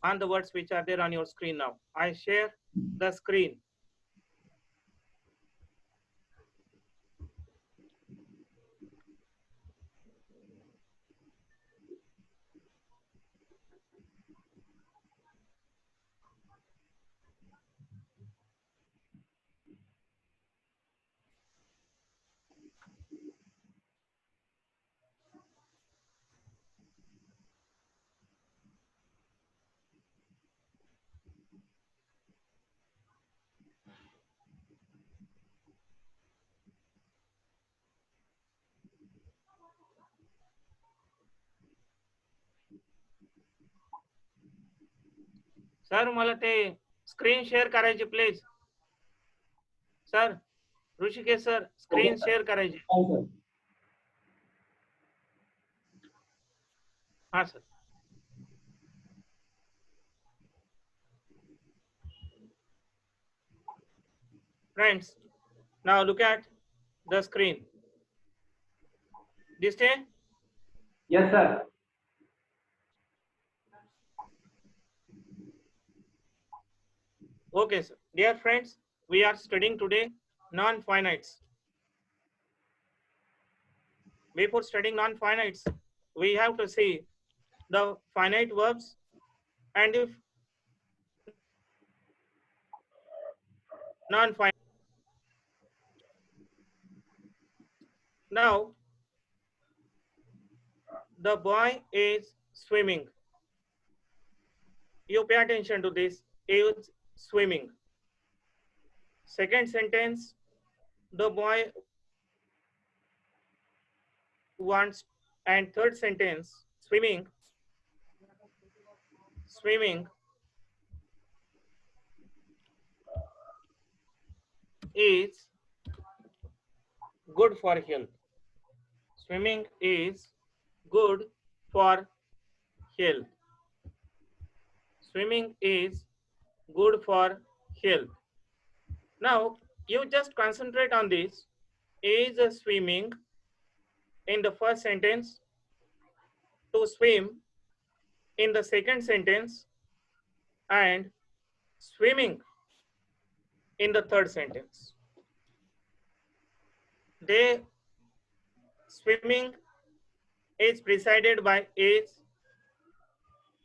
on the words which are there on your screen now. I share the screen. Sir मला ते screen share करायची please. Sir Rishikesh sir screen share करायची. हाँ sir. Friends, now look at the screen. This day? Yes, sir. Okay, sir. Dear friends, we are studying today non-finites. Before studying non-finites, we have to see the finite verbs and if non-finite. Now, the boy is swimming. You pay attention to this. Is swimming. Second sentence, the boy wants, and third sentence, swimming is good for health. Swimming is good for health. Swimming is good for health. Now, you just concentrate on this. Is swimming in the first sentence, to swim in the second sentence, and swimming in the third sentence. They swimming is preceded by is.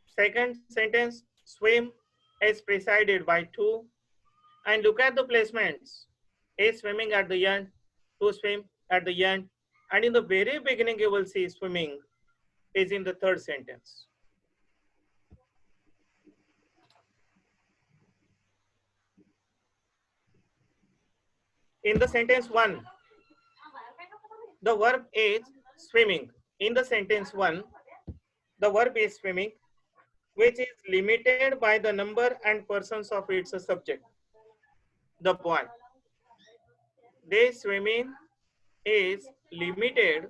Second sentence, swim is preceded by to. And look at the placements. Is swimming at the end, to swim at the end. And in the very beginning, you will see swimming is in the third sentence. In the sentence 1, the verb is swimming. In the sentence 1, the verb is swimming, which is limited by the number and persons of its subject, the boy. They swimming is limited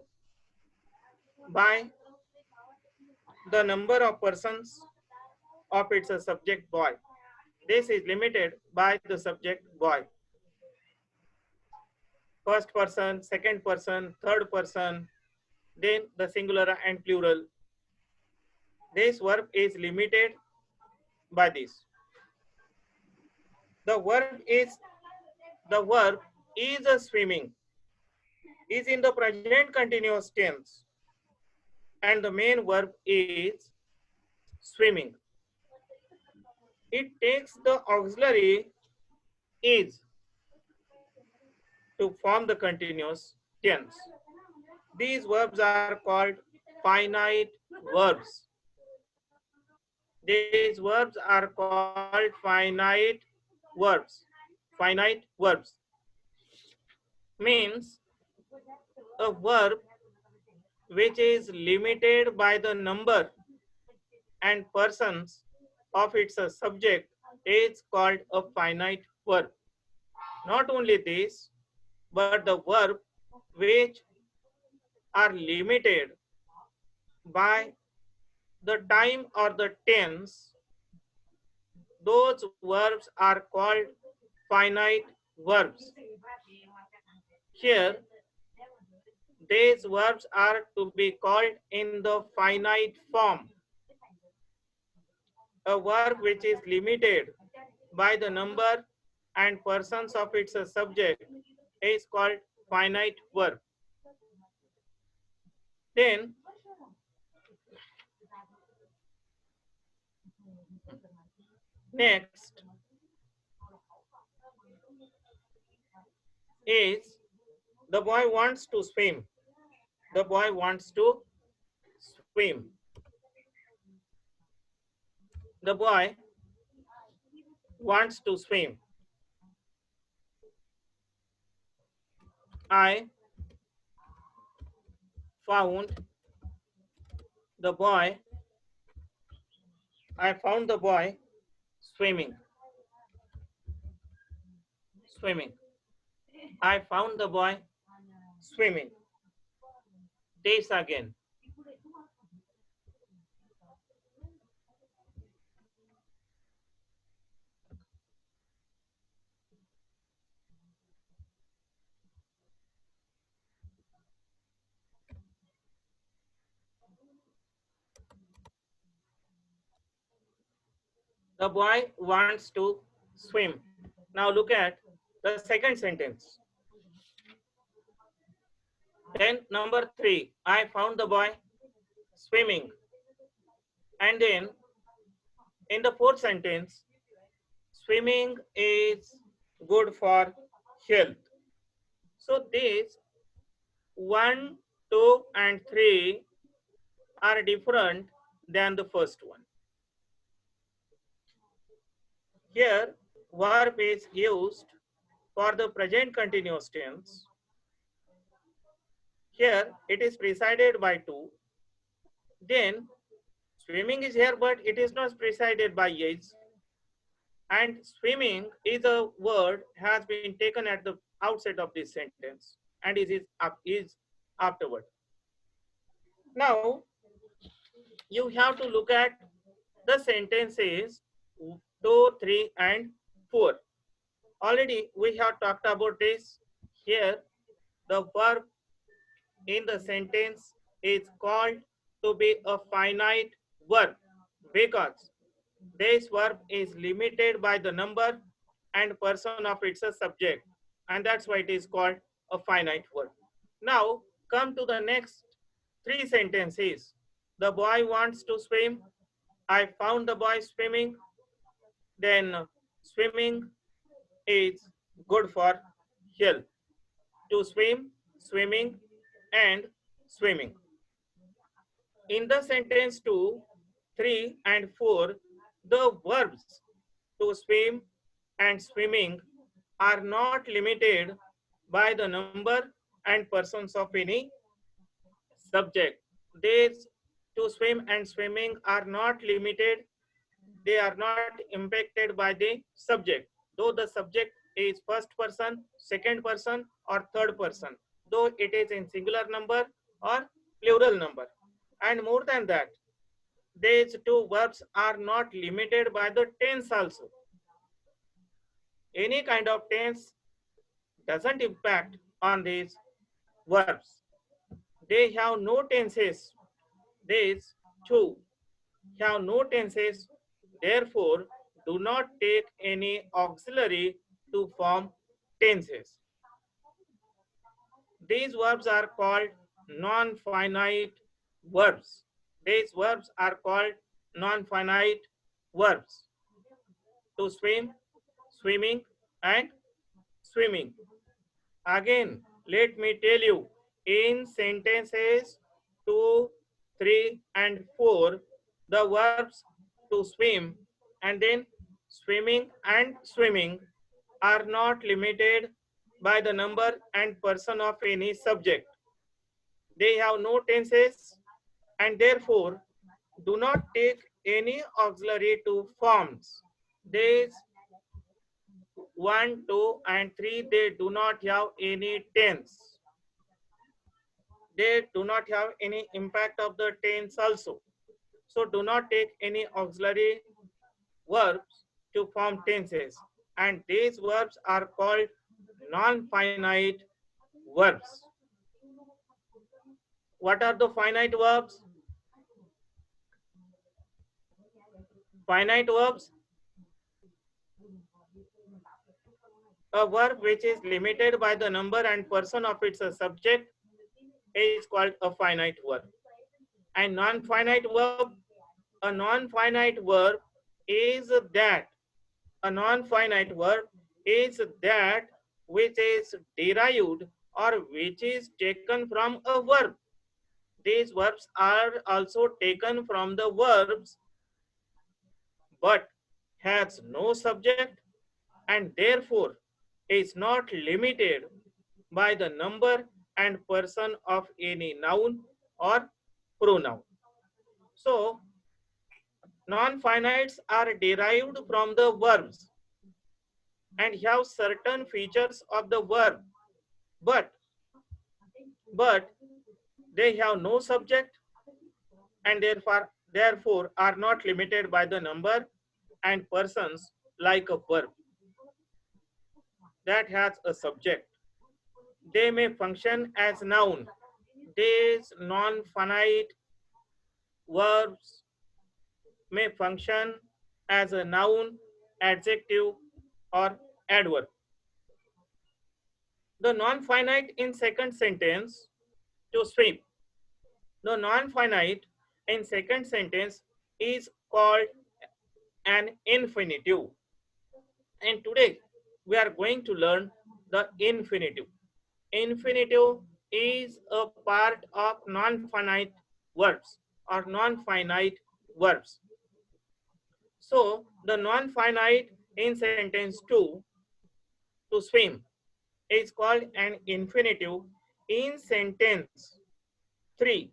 by the number of persons of its subject, boy. This is limited by the subject, boy. First person, second person, third person, then the singular and plural. This verb is limited by this. The verb is a swimming, is in the present continuous tense, and the main verb is swimming. It takes the auxiliary is to form the continuous tense. These verbs are called finite verbs. These verbs are called finite verbs. Finite verbs means a verb which is limited by the number and persons of its subject is called a finite verb. Not only this, but the verb which are limited by the time or the tense, those verbs are called finite verbs. Here, these verbs are to be called in the finite form. a verb which is limited by the number and persons of its subject is called finite verb. Then next is the boy wants to swim. The boy wants to swim. The boy wants to swim. I found the boy. I found the boy swimming. Swimming. I found the boy swimming. This again. The boy wants to swim. Now look at the second sentence. Then number 3, I found the boy swimming. And then in the fourth sentence, swimming is good for health. So these 1, 2, and 3 are different than the first one. Here, verb is used for the present continuous tense. Here, it is preceded by 2. Then, swimming is here, but it is not preceded by is. And swimming is a word has been taken at the outset of this sentence and is afterward. Now, you have to look at the sentences 2, 3, and 4. Already we have talked about this. Here, the verb in the sentence is called to be a finite verb because this verb is limited by the number and person of its subject, and that's why it is called a finite verb. Now, come to the next 3 sentences. The boy wants to swim. I found the boy swimming. Then swimming is good for health. To swim, swimming, and swimming. In the sentence 2, 3, and 4, the verbs to swim and swimming are not limited by the number and persons of any subject. These to swim and swimming are not limited. They are not impacted by the subject, though the subject is first person, second person, or third person, though it is in singular number or plural number. And more than that, these two verbs are not limited by the tense also. Any kind of tense doesn't impact on these verbs. They have no tenses. These two have no tenses, therefore do not take any auxiliary to form tenses. These verbs are called non-finite verbs. These verbs are called non-finite verbs. To swim, swimming, and swimming. Again, let me tell you, in sentences 2, 3, and 4, the verbs to swim and then swimming and swimming are not limited by the number and person of any subject. They have no tenses and therefore do not take any auxiliary to forms. These 1, 2, and 3, they do not have any tense. They do not have any impact of the tense also. So do not take any auxiliary verbs to form tenses. And these verbs are called non-finite verbs. What are the finite verbs? Finite verbs, a verb which is limited by the number and person of its subject is called a finite verb. And non-finite verb, a non-finite verb is that a non-finite verb is that which is derived or which is taken from a verb. These verbs are also taken from the verbs but has no subject and therefore is not limited by the number and person of any noun or pronoun. So non-finites are derived from the verbs and have certain features of the verb, but but they have no subject and therefore are not limited by the number and persons like a verb that has a subject. They may function as noun. These non-finite verbs may function as a noun, adjective, or adverb. The non-finite in second sentence, to swim. The non-finite in second sentence is called an infinitive. And today we are going to learn the infinitive. Infinitive is a part of non-finite verbs or non-finite verbs. So the non-finite in sentence 2, to swim, is called an infinitive. In sentence 3,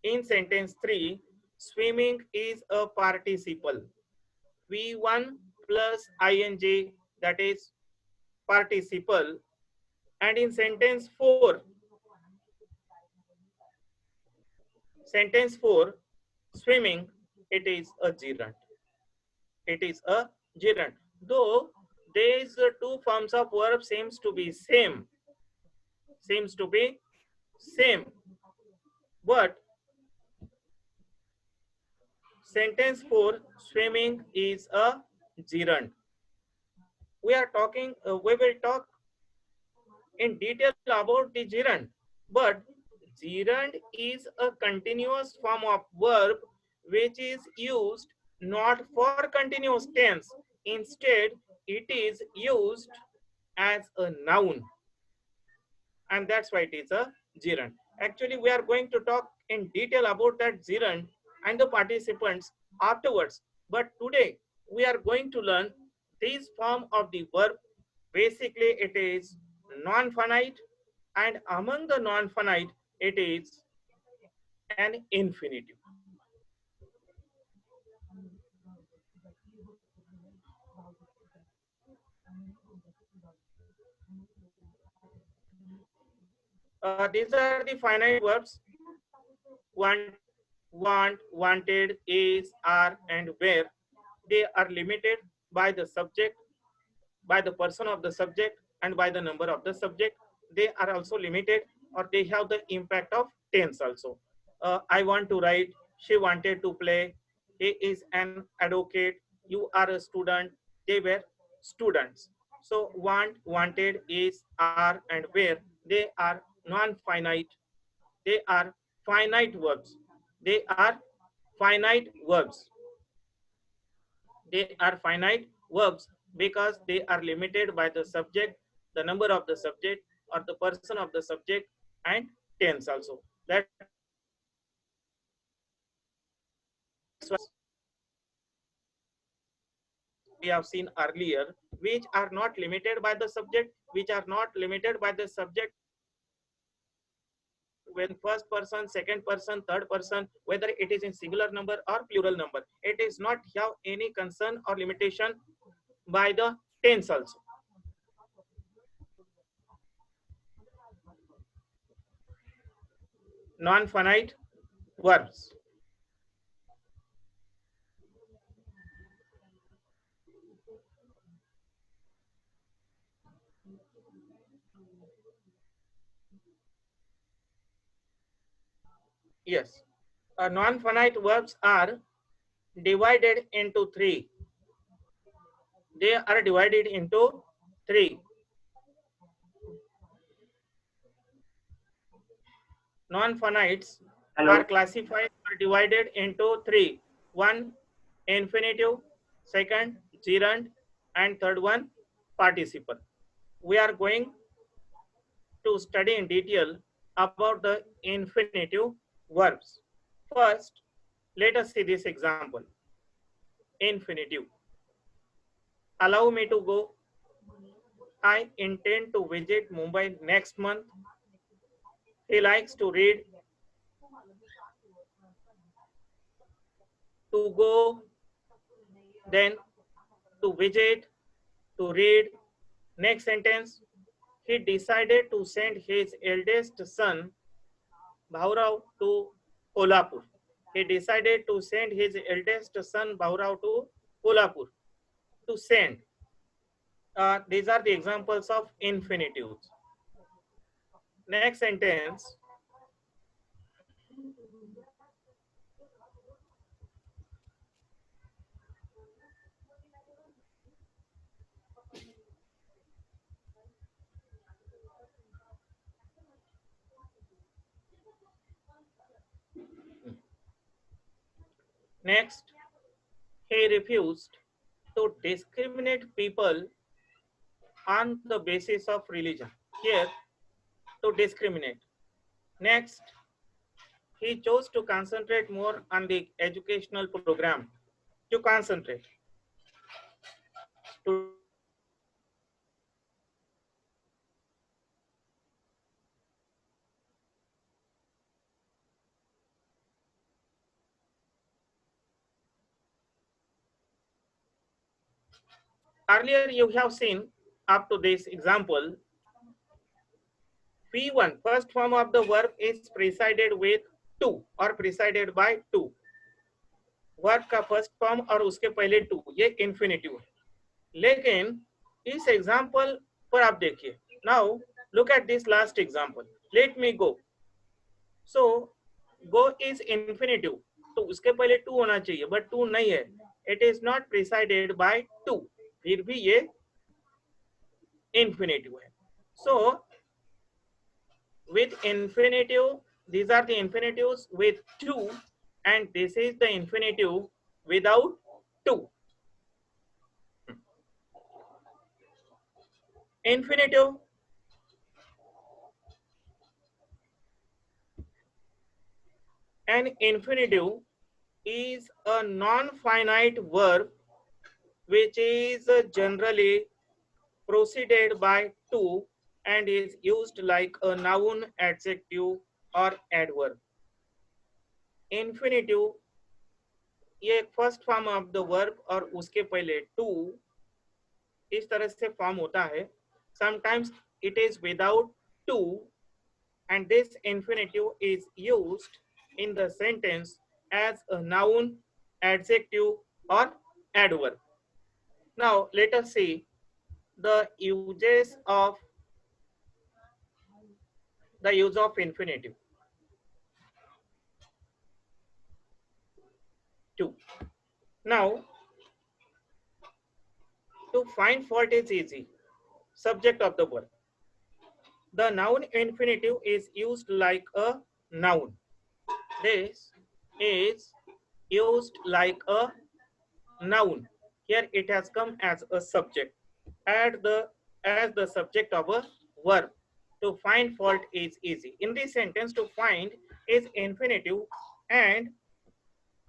in sentence 3, swimming is a participle. V1 plus ing, that is participle. And in sentence 4, swimming, it is a gerund. It is a gerund. Though these two forms of verb seems to be same, but sentence 4, swimming is a gerund. We will talk in detail about the gerund, but gerund is a continuous form of verb which is used not for continuous tense. Instead, it is used as a noun, and that's why it is a gerund. Actually, we are going to talk in detail about that gerund and the participants afterwards. But today, we are going to learn this form of the verb. Basically, it is non-finite, and among the non-finite, it is an infinitive. These are the finite verbs: want, wanted, is, are, and where. They are limited by the subject, by the person of the subject, and by the number of the subject. They are also limited, or they have the impact of tense also. I want to write, she wanted to play, he is an advocate, you are a student, they were students. So want, wanted, is, are, and where, they are non-finite. They are finite verbs. They are finite verbs. They are finite verbs because they are limited by the subject, the number of the subject, or the person of the subject, and tense also. That's we have seen earlier, which are not limited by the subject, which are not limited by the subject when first person, second person, third person, whether it is in singular number or plural number. It is not have any concern or limitation by the tense also. Non-finite verbs. Yes. Non-finite verbs are divided into three. They are divided into three. Non-finites are Hello. classified or divided into three. One, infinitive, second, gerund, and third one, participle. We are going to study in detail about the infinitive verbs. First, let us see this example. Infinitive. Allow me to go. I intend to visit Mumbai next month. He likes to read. To go, then to visit, to read. Next sentence. He decided to send his eldest son, Bhaurao, to Kolhapur. He decided to send his eldest son, Bhaurao, to Kolhapur. To send. These are the examples of infinitives. Next sentence. Next, he refused to discriminate people on the basis of religion. Here, to discriminate. Next, he chose to concentrate more on the educational program. To concentrate. To earlier you have seen up to this example, P1, first form of the verb is preceded with to or preceded by to. Verb का first form और उसके पहले to, ये infinitive है. लेकिन इस example पर आप देखिए, now look at this last example, let me go. So go is infinitive, तो उसके पहले टू होना चाहिए, बट टू नहीं है. It is not presided by two, फिर भी ये इंफिनिटिव है. सो with infinitive, these are the infinitives with two, and this is the infinitive without two. Infinitive, an infinitive is a non-finite verb which is generally preceded by two and is used like a noun, adjective or adverb. Infinitive ये first form of the verb और उसके पहले to इस तरह से form होता है. Sometimes it is without two, and this infinitive is used in the sentence as a noun, adjective or adverb. Now let us see the use of infinitive. Two. Now to find fault is easy. Subject of the verb. The noun infinitive is used like a noun. This is used like a noun. Here it has come as a subject. As the subject of a verb. To find fault is easy. In this sentence, to find is infinitive and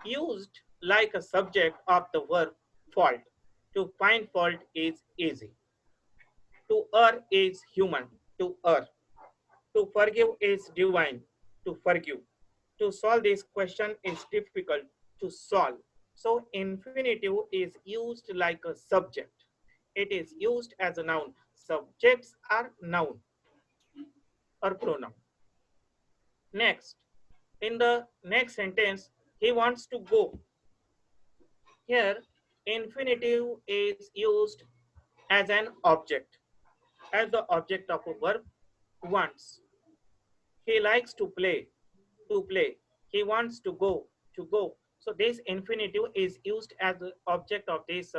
used like a subject of the verb fault. To find fault is easy. To err is human. To err. To forgive is divine. To forgive. To solve this question is difficult to solve. So infinitive is used like a subject. It is used as a noun. Subjects are noun or pronoun. Next, in the next sentence, he wants to go. Here, infinitive is used as an object, as the object of a verb wants. He likes to play, to play. He wants to go, to go. So this infinitive is used as the object of this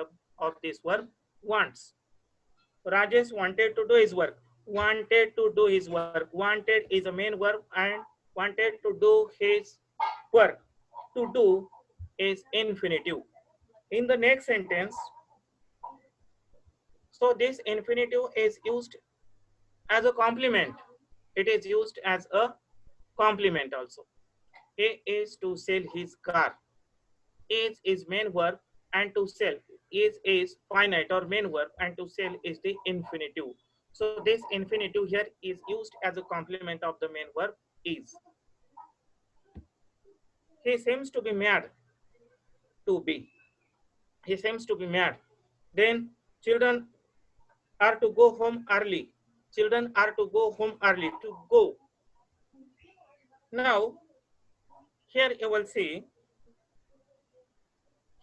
verb wants. Rajesh wanted to do his work. Wanted to do his work. Wanted is a main verb and wanted to do his work. To do is infinitive. In the next sentence, so this infinitive is used as a complement. It is used as a complement also. He is to sell his car. Is main verb and to sell. Is finite or main verb and to sell is the infinitive. So this infinitive here is used as a complement of the main verb is. He seems to be mad. To be. He seems to be mad. Then children are to go home early. Children are to go home early. To go. Now, here you will see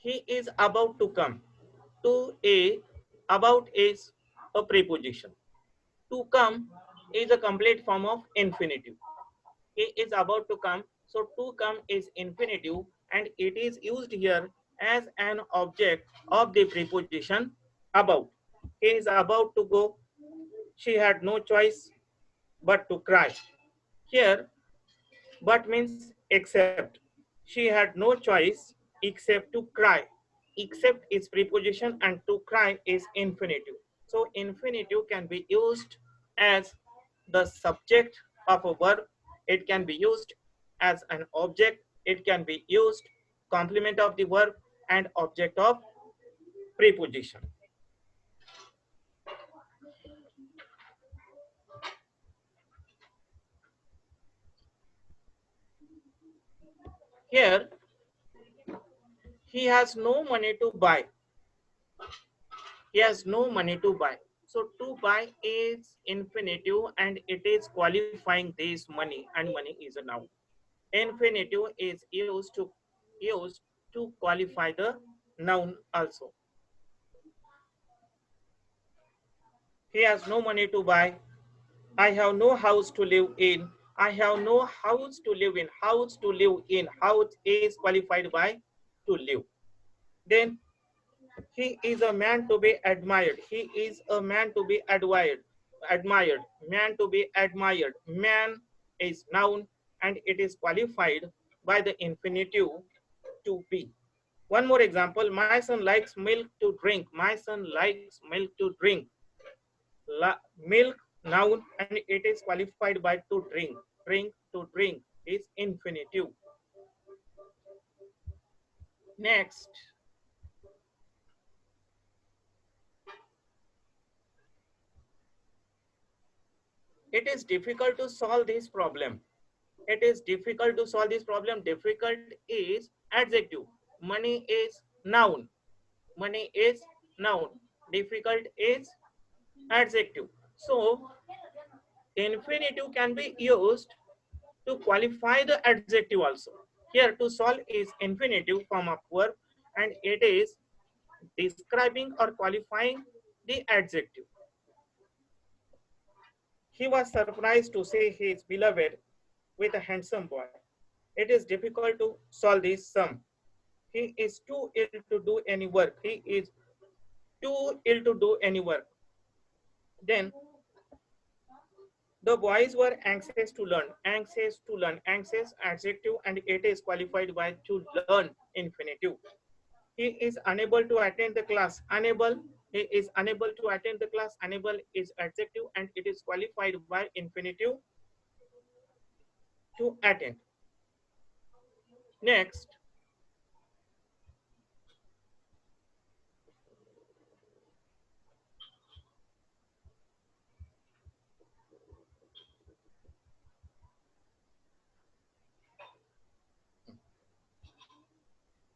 he is about to come. To a about is a preposition. To come is a complete form of infinitive. He is about to come. So to come is infinitive and it is used here as an object of the preposition about. He is about to go. She had no choice but to cry. Here, but means except. She had no choice except to cry. Except is preposition and to cry is infinitive. So infinitive can be used as the subject of a verb. It can be used as an object. It can be used complement of the verb and object of preposition. Here, he has no money to buy. He has no money to buy. So to buy is infinitive and it is qualifying this money and money is a noun. Infinitive is used to qualify the noun also. He has no money to buy. I have no house to live in. I have no house to live in. House to live in. House is qualified by to live. Then he is a man to be admired. He is a man to be admired. Admired. Man to be admired. Man is noun and it is qualified by the infinitive to be. One more example. My son likes milk to drink. My son likes milk to drink. Milk noun and it is qualified by to drink. Drink to drink is infinitive. Next, it is difficult to solve this problem. It is difficult to solve this problem. Difficult is adjective. Money is noun. Money is noun. Difficult is adjective. So infinitive can be used to qualify the adjective also. Here to solve is infinitive form of verb and it is describing or qualifying the adjective. He was surprised to see his beloved with a handsome boy. It is difficult to solve this sum. He is too ill to do any work. He is too ill to do any work. Then the boys were anxious to learn. Anxious to learn. Anxious adjective and it is qualified by to learn infinitive. He is unable to attend the class. Unable. He is unable to attend the class. Unable is adjective and it is qualified by infinitive to attend. Next,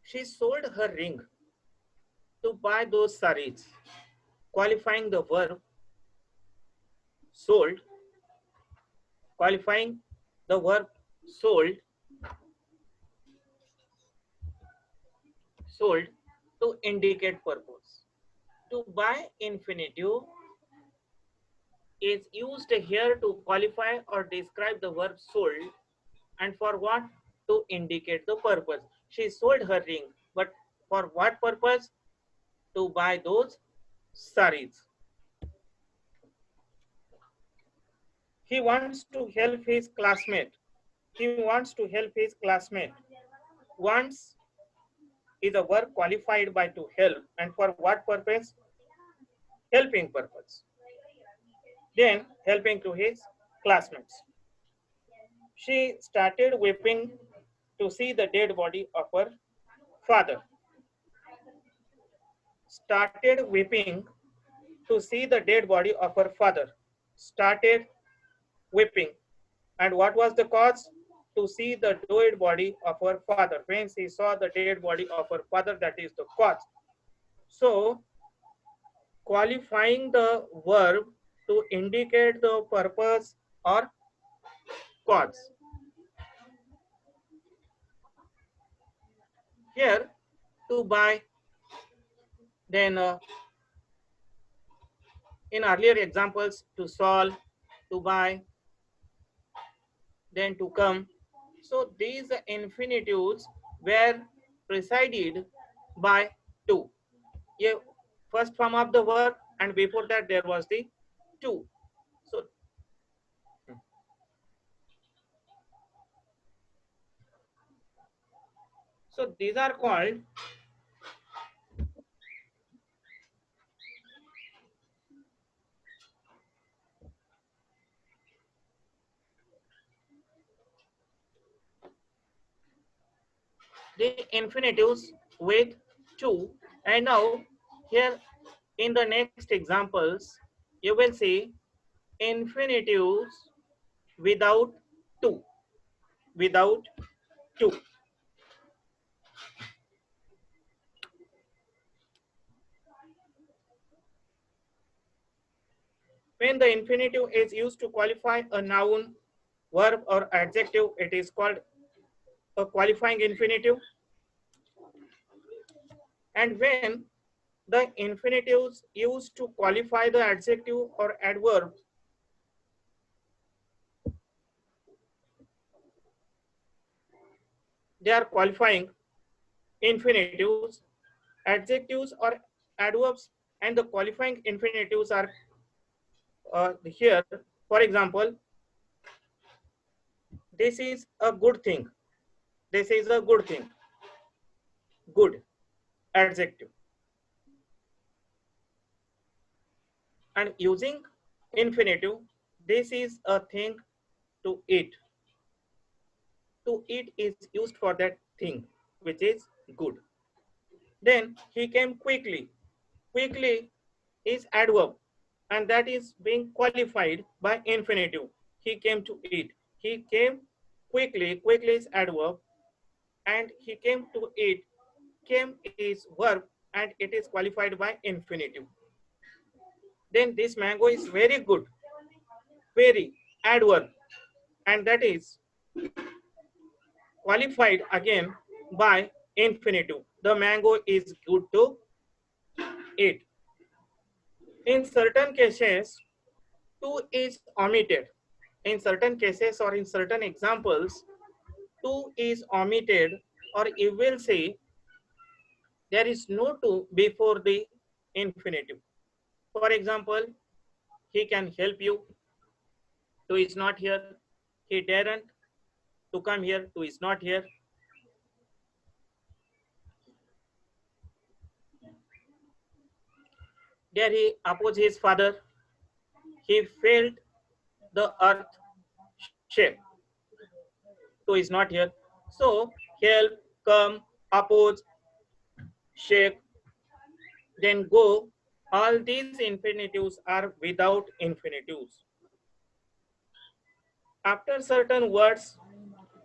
she sold her ring to buy those saris. Qualifying the verb sold, qualifying the verb sold, sold to indicate purpose. To buy infinitive is used here to qualify or describe the verb sold and for what? To indicate the purpose. She sold her ring, but for what purpose? To buy those saris. He wants to help his classmate. He wants to help his classmate. Wants is a verb qualified by to help, and for what purpose? Helping purpose. Then helping to his classmates. She started weeping to see the dead body of her father. Started weeping to see the dead body of her father. Started weeping. And what was the cause? To see the dead body of her father. When she saw the dead body of her father, that is the cause. So, qualifying the verb to indicate the purpose or cause. Here, to buy, then in earlier examples, to solve, to buy, then to come. So these infinitives were preceded by to. A first form of the verb, and before that there was the to. So, so these are called the infinitives with to. And now here in the next examples, you will see infinitives without to. Without to. When the infinitive is used to qualify a noun, verb, or adjective, it is called a qualifying infinitive. And when the infinitives used to qualify the adjective or adverb, they are qualifying infinitives, adjectives or adverbs, and the qualifying infinitives are here. For example, this is a good thing. This is a good thing. Good, adjective. And using infinitive, this is a thing to eat. To eat is used for that thing, which is good. Then he came quickly. Quickly is adverb, and that is being qualified by infinitive. He came to eat. He came quickly. Quickly is adverb, and he came to eat. Came is verb, and it is qualified by infinitive. Then this mango is very good. Very adverb, and that is qualified again by infinitive. The mango is good to eat. In certain cases, to is omitted. In certain cases or in certain examples, to is omitted, or you will say there is no to before the infinitive. For example, he can help you. To is not here. He daren't to come here. To is not here. There he opposed his father. He felt the earth shake. To is not here. So help, come, oppose, shake, then go. All these infinitives are without infinitives. After certain words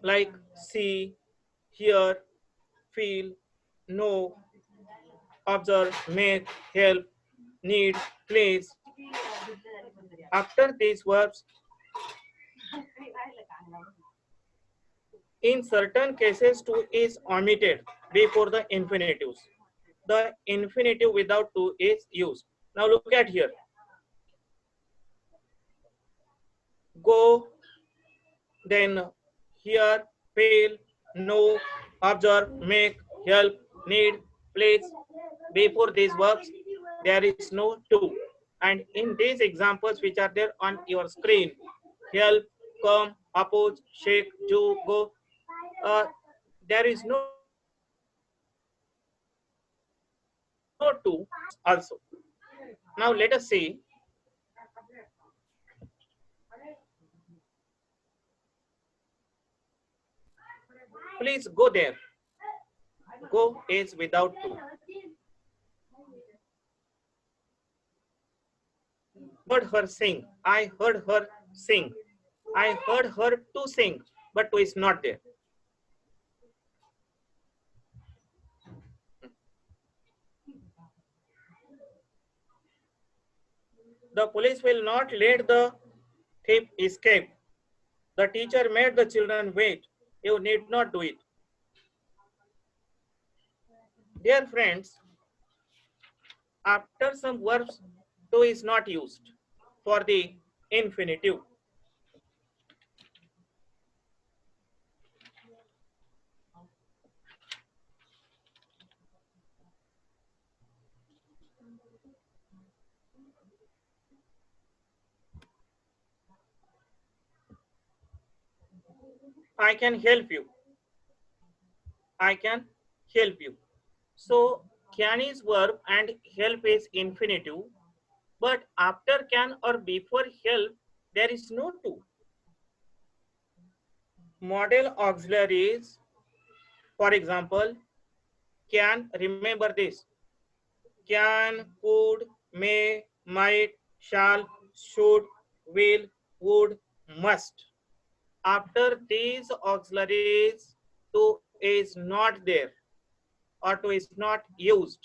like see, hear, feel, know, observe, make, help, need, please, after these verbs, in certain cases to is omitted before the infinitives. The infinitive without to is used. Now look at here. Go, then hear, feel, know, observe, make, help, need, please. Before these verbs, there is no to. And in these examples which are there on your screen, help, come, oppose, shake, do, go, uh, there is no to also. Now let us see. Please go there. Go is without to. Heard her sing. I heard her sing. I heard her to sing, but to is not there. The police will not let the thief escape. The teacher made the children wait. You need not do it. Dear friends, after some verbs, to is not used for the infinitive. I can help you. I can help you. So can is verb and help is infinitive, but after can or before help, there is no to. Model auxiliaries, for example, can, remember this, can, could, may, might, shall, should, will, would, must. After these auxiliaries, to is not there or to is not used.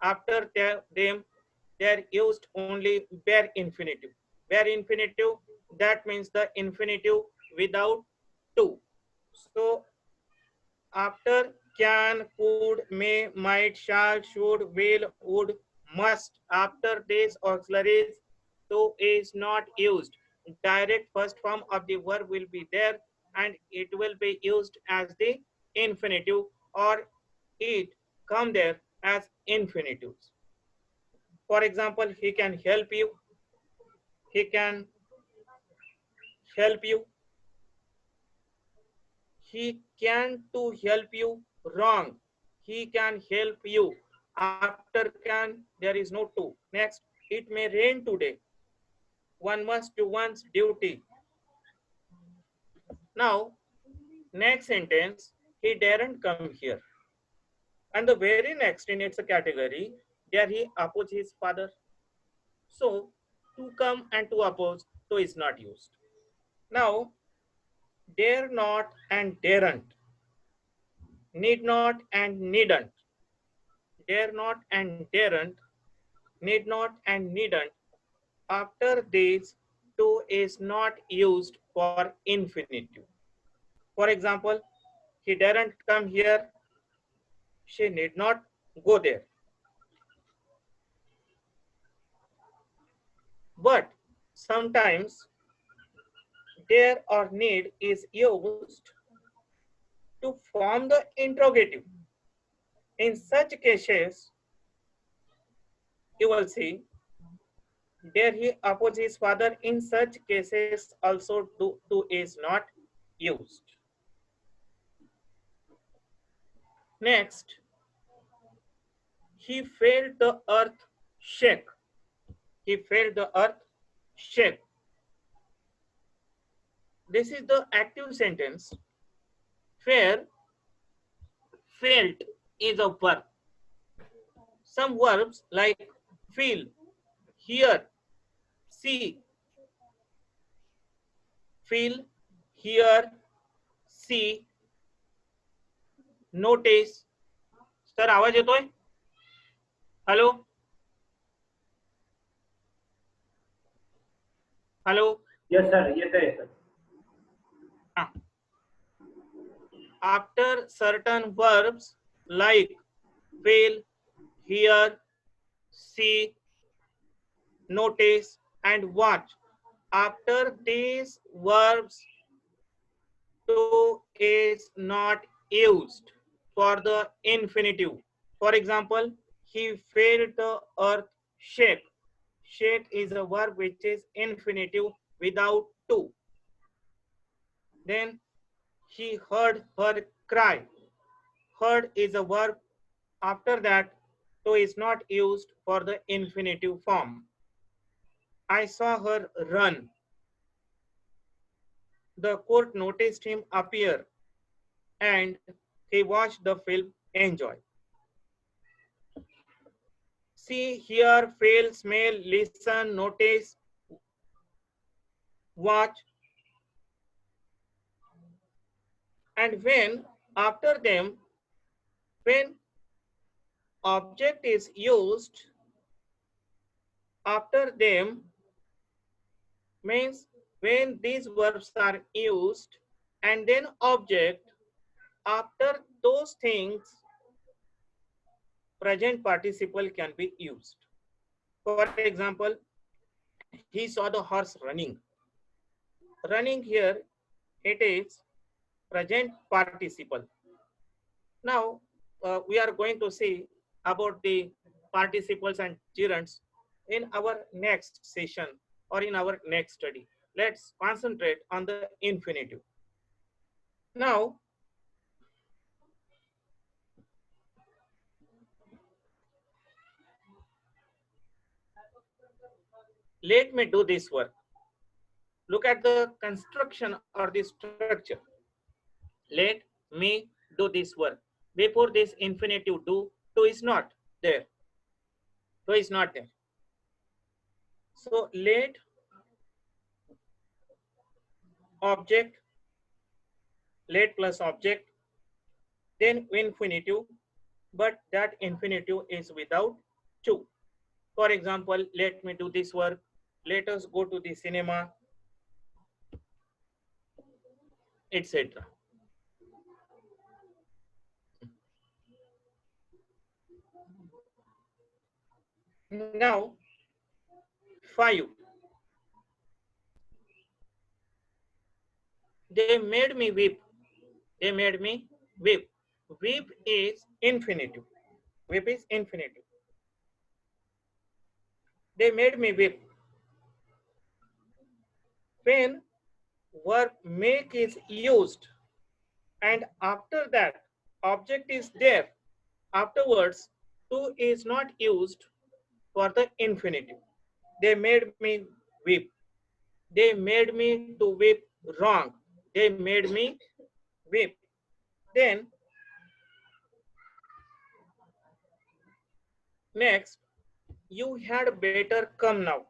After them, they're used only bare infinitive. Bare infinitive, that means the infinitive without to. So after can, could, may, might, shall, should, will, would, must, after these auxiliaries, to is not used. Direct first form of the verb will be there and it will be used as the infinitive, or it come there as infinitives. For example, he can help you, he can help you, he can to help you, wrong. He can help you. After can, there is no to. Next, it may rain today. One must do one's duty. Now, next sentence, he daren't come here. And the very next in its category, there he oppose his father. So, to come and to oppose, to is not used. Now, dare not and daren't, need not and needn't, dare not and daren't, need not and needn't. After these, to is not used for infinitive. For example, he daren't come here, she need not go there. But sometimes dare or need is used to form the interrogative. In such cases, you will see, dare he oppose his father. In such cases, also to is not used. Next, he felt the earth shake. He felt the earth shake. This is the active sentence where felt is a verb. Some verbs like feel, hear, see, feel, hear, see, notice. Sir आवाज येतोय? Hello hello. Yes, sir. Yes, sir. After certain verbs like feel, hear, see, notice, and watch, after these verbs, to is not used for the infinitive. For example, he felt the earth shake. Shake is a verb which is infinitive without to. Then he heard her cry. Heard is a verb. After that, to is not used for the infinitive form. I saw her run. The court noticed him appear and he watched the film enjoy. See, hear, feel, smell, listen, notice, watch, and when after them, when object is used, after them means when these verbs are used and then object, after those things, present participle can be used. For example, he saw the horse running. Running here, it is present participle. Now, we are going to see about the participles and gerunds in our next session or in our next study. Let's concentrate on the infinitive. Now, let me do this work. Look at the construction or the structure. Let me do this work. Before this infinitive do is not there. Do is not there. So let object, let plus object, then infinitive, but that infinitive is without to. For example, let me do this work. Let us go to the cinema, etc. Now, 5. They made me weep. They made me weep. Weep is infinitive. Weep is infinitive. They made me weep. When verb make is used and after that object is there, afterwards to is not used for the infinitive. They made me weep. They made me to weep wrong. They made me weep. Then next, you had better come now.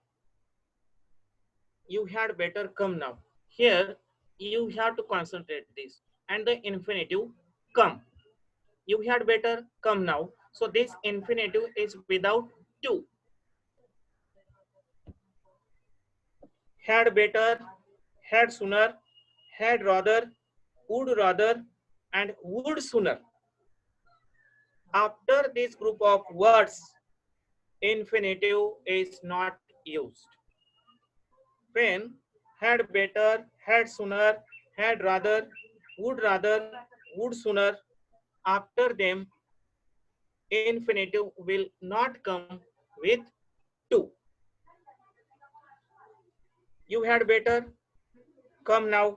You had better come now. Here you have to concentrate this and the infinitive come. You had better come now. So this infinitive is without to. Had better, had sooner, had rather, and would sooner. After this group of words, infinitive is not used. When had better, had sooner, had rather, would sooner, after them, infinitive will not come with to. You had better come now.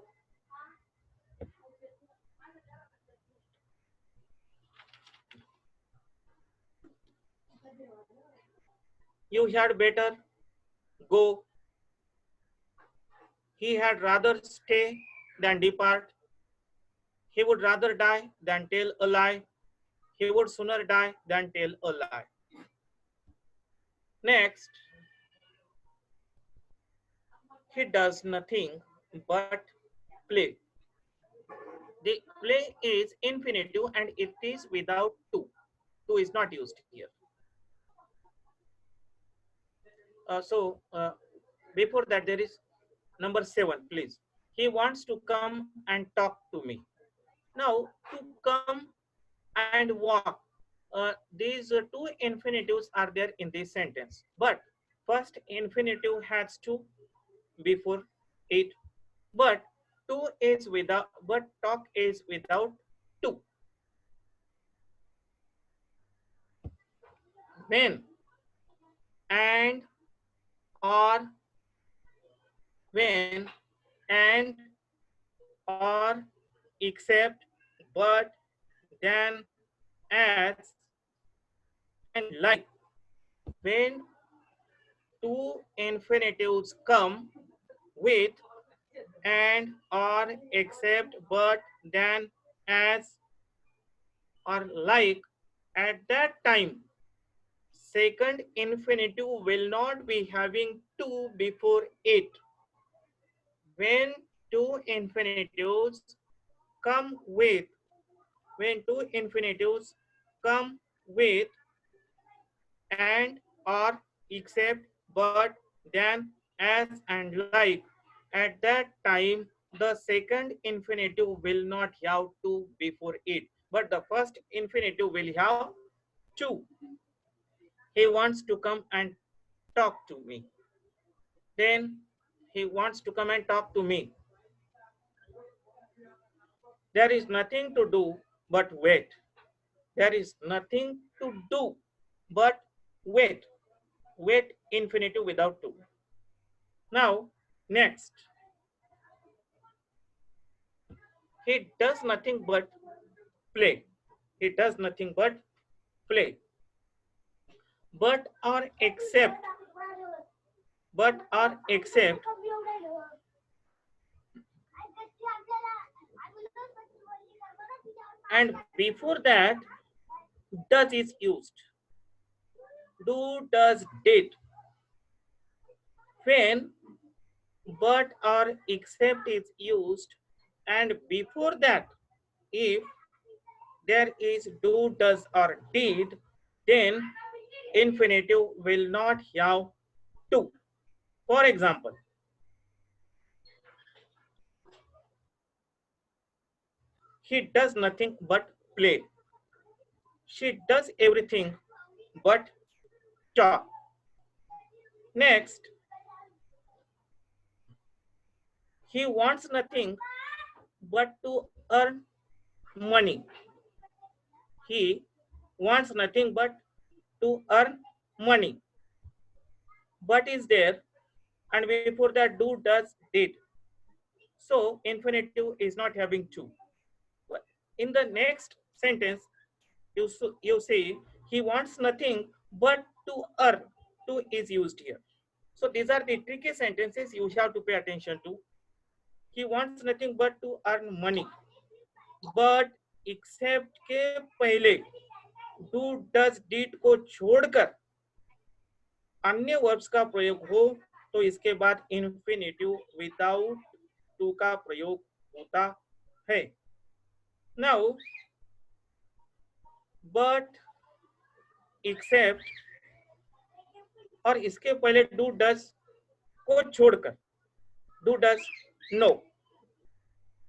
You had better go. He had rather stay than depart. He would rather die than tell a lie. He would sooner die than tell a lie. Next, he does nothing but play. The play is infinitive and it is without to. To is not used here. So before that there is number 7, please. He wants to come and talk to me. Now to come and walk, these two infinitives are there in this sentence. But first infinitive has to before it, but to is without, but talk is without to. when and or when and or except but then as and like. When two infinitives come with and or except but then as or like, at that time second infinitive will not be having to before it. When two infinitives come with when two infinitives come with and or except but then as and like, at that time the second infinitive will not have to before it, but the first infinitive will have to. He wants to come and talk to me. Then he wants to come and talk to me. There is nothing to do but wait. There is nothing to do but wait. Wait infinitive without to. Now, next, he does nothing but play. He does nothing but play. But or except and before that does is used. Do, does, did. When but or except is used and before that if there is do, does or did, then infinitive will not have to. For example, he does nothing but play. She does everything but talk. Next, he wants nothing but to earn money. He wants nothing but to earn money. But is there, and before that do, does, did. So infinitive is not having to. In the next sentence, you see he wants nothing but to earn. To is used here. So these are the tricky sentences you have to pay attention to. He wants nothing but to earn money. But except के पहले do, does, did को छोड़कर अन्य verbs का प्रयोग हो तो इसके बाद इंफिनिटिव विदाउट टू का प्रयोग होता है. नाउ बट एक्सेप्ट और इसके पहले डू डज को छोड़कर डू डज नो,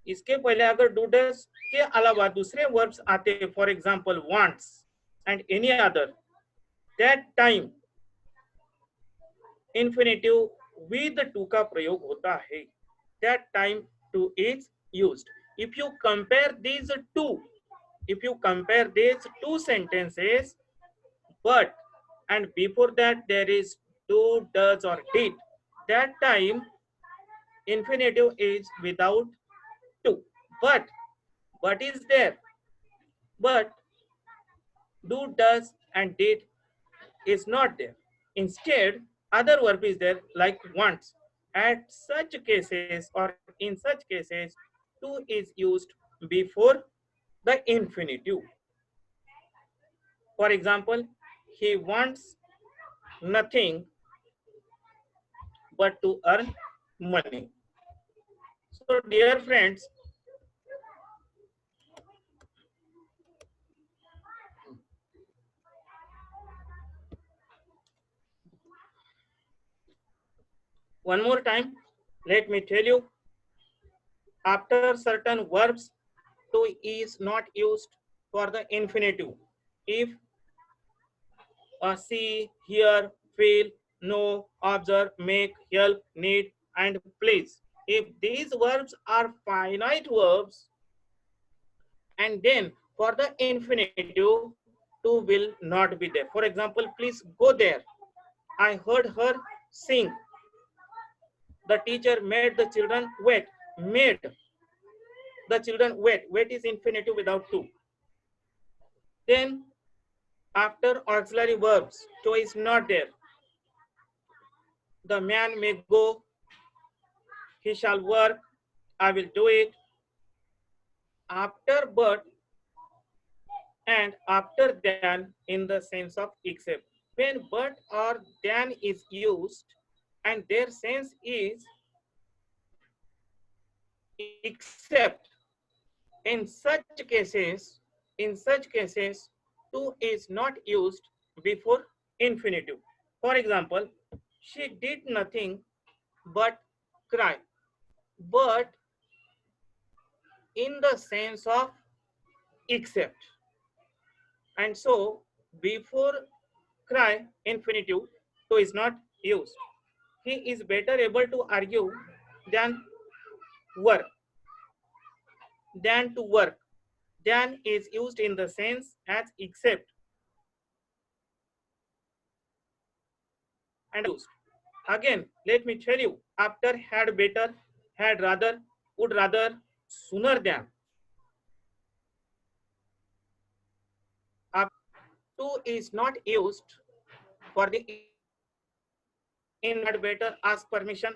इसके पहले अगर डू डज के अलावा दूसरे वर्ब्स आते, for example wants and any other, that time infinitive with two का प्रयोग होता है. That time two is used. If you compare these two sentences, but and before that there is do, does or did, that time infinitive is without to. But is there, but do, does and did is not there. Instead other verb is there like wants. At such cases or in such cases to is used before the infinitive. For example, he wants nothing but to earn money. So dear friends, one more time let me tell you, after certain verbs to is not used for the infinitive. If see, hear, feel, know, observe, make, help, need, and please. If these verbs are finite verbs, and then for the infinitive to to will not be there. For example, please go there. I heard her sing. The teacher made the children wait. Made the children wait. Wait is infinitive without to. Then after auxiliary verbs, to is not there. The man may go. He shall work. I will do it. After but and after than in the sense of except. When but or than is used and their sense is except, in such cases to is not used before infinitive. For example, she did nothing but cry, but in the sense of except. And so before cry infinitive to is not used. He is better able to argue than work. Than to work. Than is used in the sense as except and used. Again, let me tell you, after, had better, had rather, would rather, sooner than. Up to is not used for the in had better, ask permission,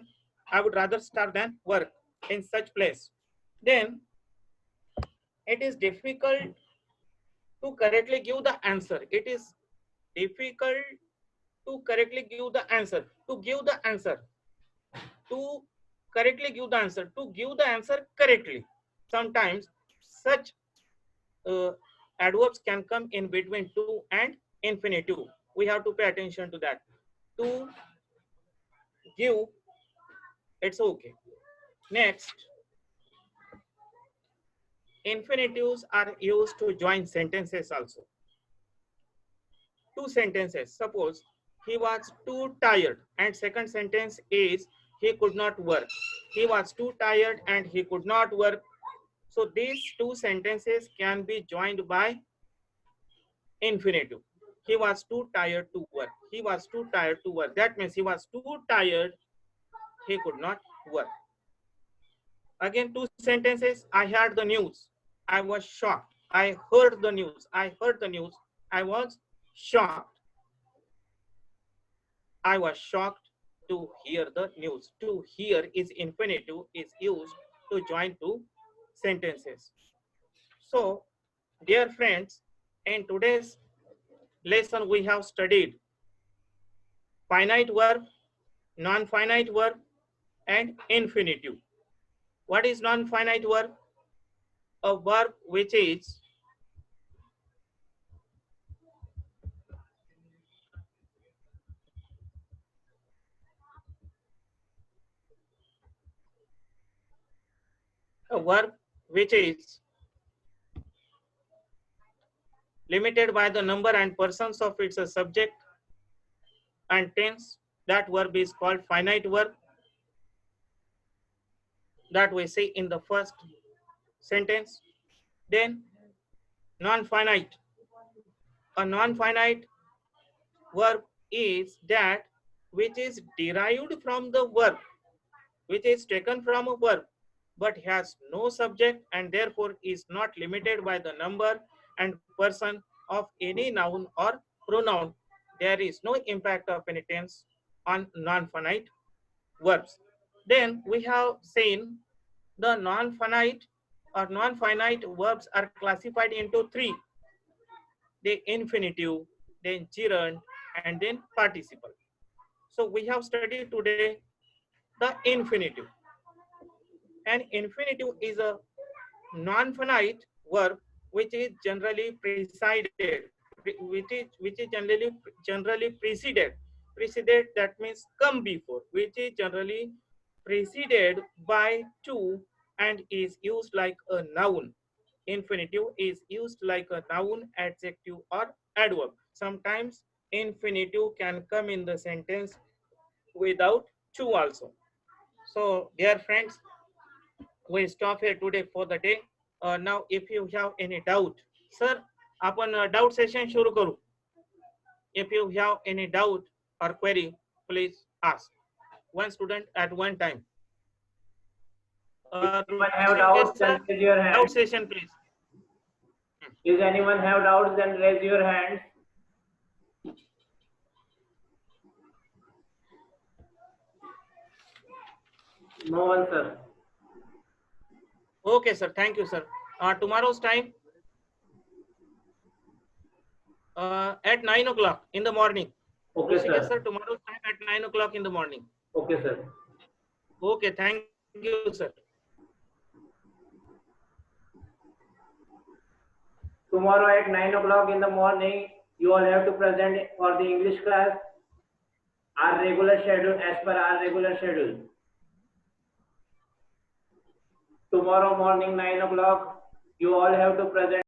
I would rather starve than work in such place. Then it is difficult to correctly give the answer. It is difficult to correctly give the answer. To give the answer. To correctly give the answer. To give the answer correctly. Sometimes such uh, adverbs can come in between to and infinitive. We have to pay attention to that. To give, it's okay. Next, infinitives are used to join sentences also. Two sentences. Suppose he was too tired, and second sentence is he could not work. He was too tired and he could not work. So these two sentences can be joined by infinitive. He was too tired to work. He was too tired to work. That means he was too tired, he could not work. Again, two sentences. I heard the news. I was shocked. I heard the news. I heard the news. I was shocked. I was shocked to hear the news. To hear is infinitive, is used to join two sentences. So, dear friends, in today's lesson we have studied finite verb, non-finite verb, and infinitive. What is non-finite verb? A verb which is a verb which is limited by the number and persons of its subject and tense. That verb is called finite verb. That we say in the first sentence. Then non-finite. A non-finite verb is that which is derived from the verb, which is taken from a verb, but has no subject and therefore is not limited by the number and person of any noun or pronoun. There is no impact of any tense on non-finite verbs. Then we have seen the non-finite or non-finite verbs are classified into three: the infinitive, then gerund, and then participle. So we have studied today the infinitive. An infinitive is a non-finite verb which is generally preceded, which is generally preceded, that means come before, which is generally preceded by to and is used like a noun. Infinitive is used like a noun, adjective, or adverb. Sometimes infinitive can come in the sentence without to also. So dear friends, we stop here today for the day. Now if you have any doubt, sir, आपण doubt session सुरू करू. If you have any doubt or query, please ask. One student at one time. Anyone have doubts, Sir, then raise your doubt hand. session, please. Is anyone have doubts, then raise your hand. No one, sir. Okay, sir. Thank you, sir. Tomorrow's time at 9 o'clock in the morning. Okay, Rushikesh, sir. sir, tomorrow's time at 9 o'clock in the morning. Okay, sir. Okay, thank you, sir. Tomorrow at 9 o'clock in the morning, you all have to present for the English class. Our regular schedule, as per our regular schedule. Tomorrow morning 9 o'clock, you all have to present